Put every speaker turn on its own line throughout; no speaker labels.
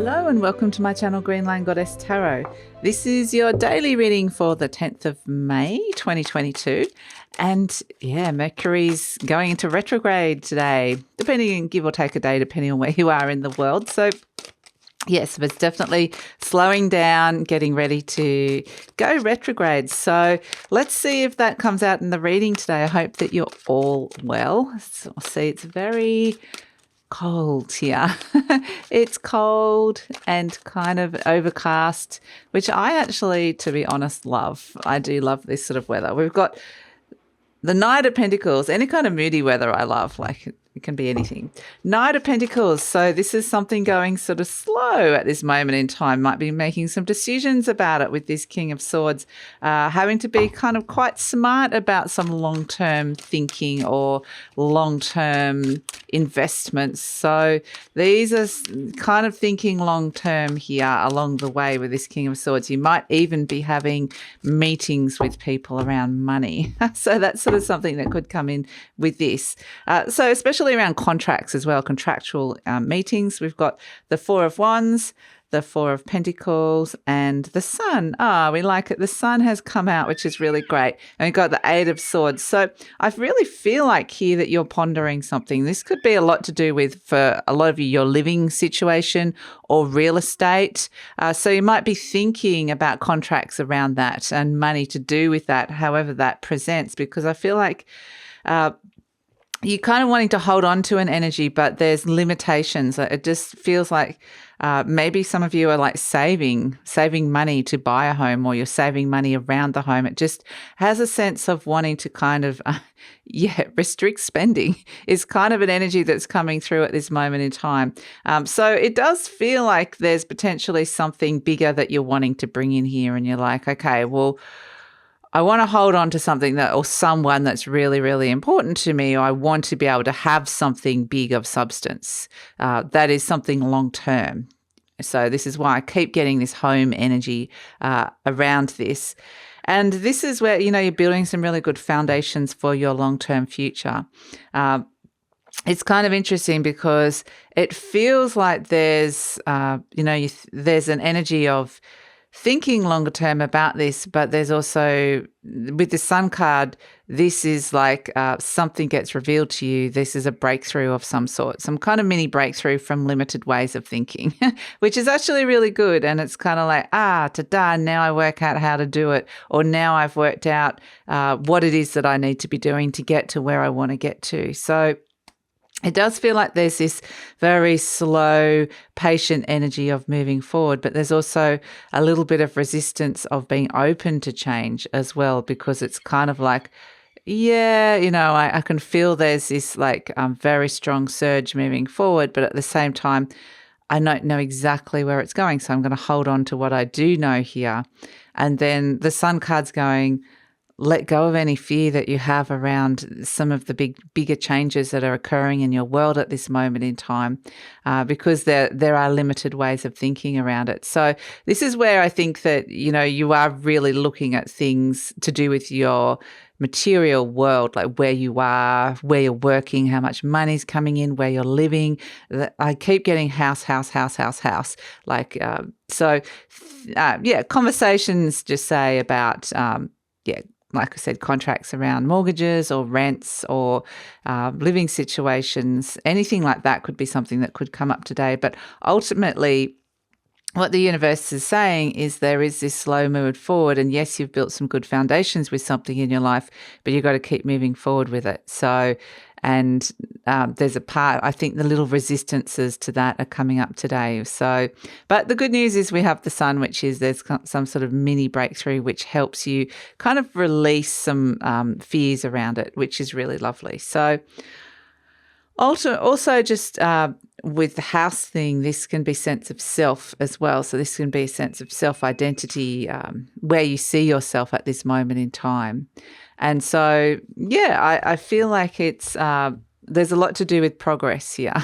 Hello and welcome to my channel GreenLion Goddess Tarot. This is your daily reading for the 10th of May 2022, and Mercury's going into retrograde today, depending, give or take a day, depending on where you are in the world. So yes, but it's definitely slowing down, getting ready to go retrograde. So let's see if that comes out in the reading today. I hope that you're all well. So see, it's very cold here. It's cold and kind of overcast, which I actually, to be honest, love. I do love this sort of weather. We've got the Knight of Pentacles, any kind of moody weather I love, like it can be anything. Knight of Pentacles, so this is something going sort of slow at this moment in time. Might be making some decisions about it with this King of Swords, having to be kind of quite smart about some long-term thinking or long-term investments. So these are kind of thinking long-term here along the way with this King of Swords. You might even be having meetings with people around money. So that's sort of something that could come in with this. So especially around contracts as well, contractual meetings. We've got the Four of Wands, the Four of Pentacles, and the Sun. We like it. The Sun has come out, which is really great. And we've got the Eight of Swords. So I really feel like here that you're pondering something. This could be a lot to do with, for a lot of you, your living situation or real estate. So you might be thinking about contracts around that and money to do with that, however that presents, because I feel like you're kind of wanting to hold on to an energy, but there's limitations. It just feels like maybe some of you are like saving money to buy a home, or you're saving money around the home. It just has a sense of wanting to kind of, restrict spending is kind of an energy that's coming through at this moment in time. So it does feel like there's potentially something bigger that you're wanting to bring in here, and you're like, okay, well, I want to hold on to something that, or someone that's really, really important to me, or I want to be able to have something big of substance that is something long term. So this is why I keep getting this home energy around this. And this is where, you're building some really good foundations for your long-term future. It's kind of interesting because it feels like there's, there's an energy of thinking longer term about this, but there's also, with the Sun card, this is like something gets revealed to you. This is a breakthrough of some sort, some kind of mini breakthrough from limited ways of thinking, which is actually really good. And it's kind of like, ta-da, now I work out how to do it, or now I've worked out what it is that I need to be doing to get to where I want to get to. So it does feel like there's this very slow, patient energy of moving forward, but there's also a little bit of resistance of being open to change as well, because it's kind of like, I can feel there's this like very strong surge moving forward, but at the same time, I don't know exactly where it's going. So I'm going to hold on to what I do know here. And then the Sun card's going, let go of any fear that you have around some of the bigger changes that are occurring in your world at this moment in time, because there are limited ways of thinking around it. So this is where I think that, you are really looking at things to do with your material world, like where you are, where you're working, how much money's coming in, where you're living. I keep getting house. Like, conversations just say about, like I said, contracts around mortgages or rents or living situations, anything like that could be something that could come up today. But ultimately, what the universe is saying is there is this slow move forward. And yes, you've built some good foundations with something in your life, but you've got to keep moving forward with it. So, and there's a part, I think the little resistances to that are coming up today. So, but the good news is we have the Sun, which is there's some sort of mini breakthrough, which helps you kind of release some fears around it, which is really lovely. So also just with the house thing, this can be sense of self as well. So this can be a sense of self-identity, where you see yourself at this moment in time. And so, I feel like it's there's a lot to do with progress here.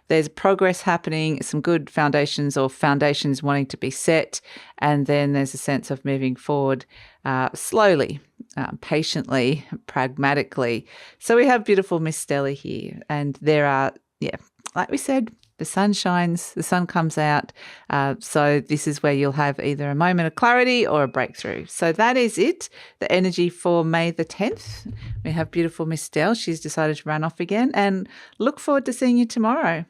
There's progress happening, some good foundations or foundations wanting to be set, and then there's a sense of moving forward slowly, patiently, pragmatically. So we have beautiful Miss Stella here, and there are, like we said, the sun shines, the sun comes out. So this is where you'll have either a moment of clarity or a breakthrough. So that is it, the energy for May the 10th. We have beautiful Miss Dell. She's decided to run off again, and look forward to seeing you tomorrow.